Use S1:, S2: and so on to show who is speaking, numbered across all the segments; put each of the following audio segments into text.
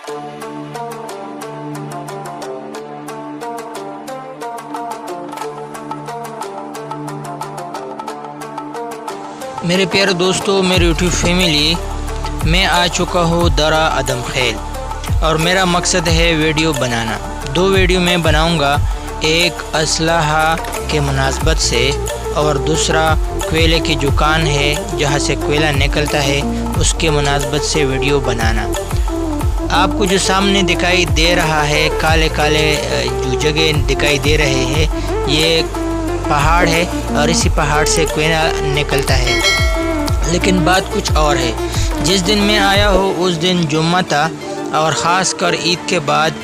S1: मेरे प्यारे दोस्तों, मेरे यूट्यूब फैमिली, मैं आ चुका हूँ दरा अदम खेल और मेरा मकसद है वीडियो बनाना। दो वीडियो मैं बनाऊँगा, एक असलहा के मुनासबत से और दूसरा कोयले की दुकान है जहाँ से कोयला निकलता है उसके मुनासबत से वीडियो बनाना। आपको जो सामने दिखाई दे रहा है, काले काले जो जगह दिखाई दे रहे हैं, ये पहाड़ है और इसी पहाड़ से कोयला निकलता है। लेकिन बात कुछ और है। जिस दिन मैं आया हूँ उस दिन जुम्मा था और ख़ास कर ईद के बाद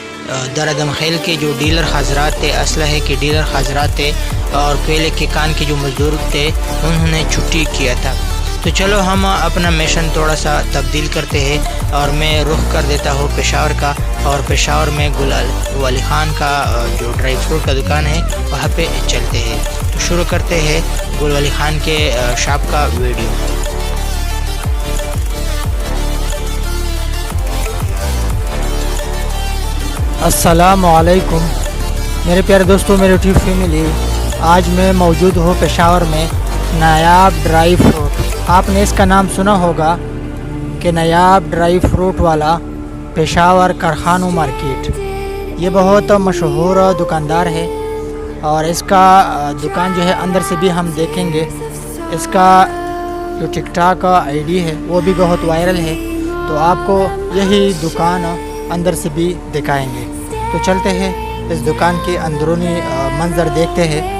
S1: दरा अदम खेल के जो डीलर हजरात थे, असलहे के डीलर हजरात थे और कोयले के कान के जो मज़दूर थे, उन्होंने छुट्टी किया था। तो चलो हम अपना मिशन थोड़ा सा तब्दील करते हैं और मैं रुख कर देता हूँ पेशावर का। और पेशावर में गुलवली खान का जो ड्राई फ्रूट का दुकान है वहाँ पे चलते हैं। तो शुरू करते हैं गुलवली खान के शॉप का वीडियो।
S2: अस्सलामुअलैकुम मेरे प्यारे दोस्तों, मेरे यूट्यूब फैमिली, आज मैं मौजूद हूँ पेशावर में नायाब ड्राई फ्रूट। आपने इसका नाम सुना होगा कि नायाब ड्राई फ्रूट वाला पेशावर कारखानों मार्केट। ये बहुत मशहूर दुकानदार है और इसका दुकान जो है अंदर से भी हम देखेंगे। इसका जो टिकटॉक का आईडी है वो भी बहुत वायरल है, तो आपको यही दुकान अंदर से भी दिखाएंगे। तो चलते हैं इस दुकान के अंदरूनी मंजर देखते हैं।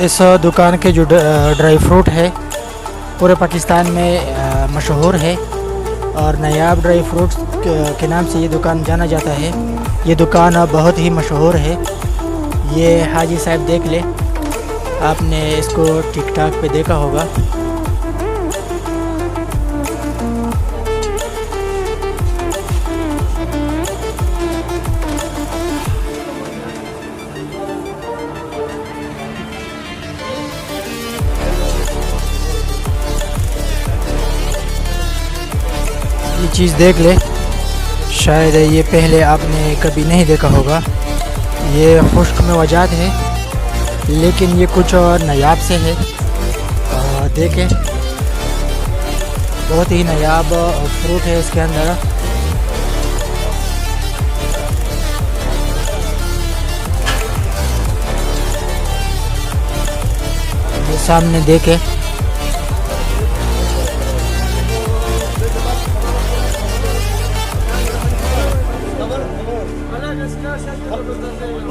S2: इस दुकान के जो ड्राई फ्रूट है पूरे पाकिस्तान में मशहूर है और नायाब ड्राई फ्रूट्स के नाम से ये दुकान जाना जाता है। ये दुकान बहुत ही मशहूर है। ये हाजी साहब देख ले, आपने इसको टिकटॉक पे देखा होगा। ये चीज़ देख ले, शायद ये पहले आपने कभी नहीं देखा होगा। ये खुश्क में वजात है लेकिन ये कुछ नायाब से है। देखें, बहुत ही नायाब फ्रूट है इसके अंदर। ये सामने देखें,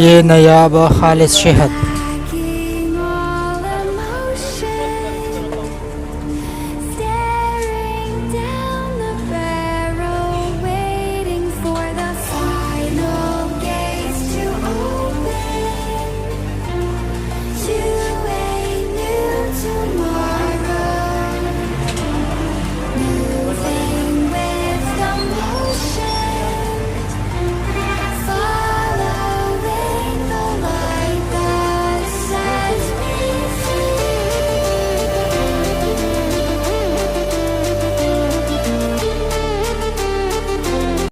S2: ये नयाब खालिस शहद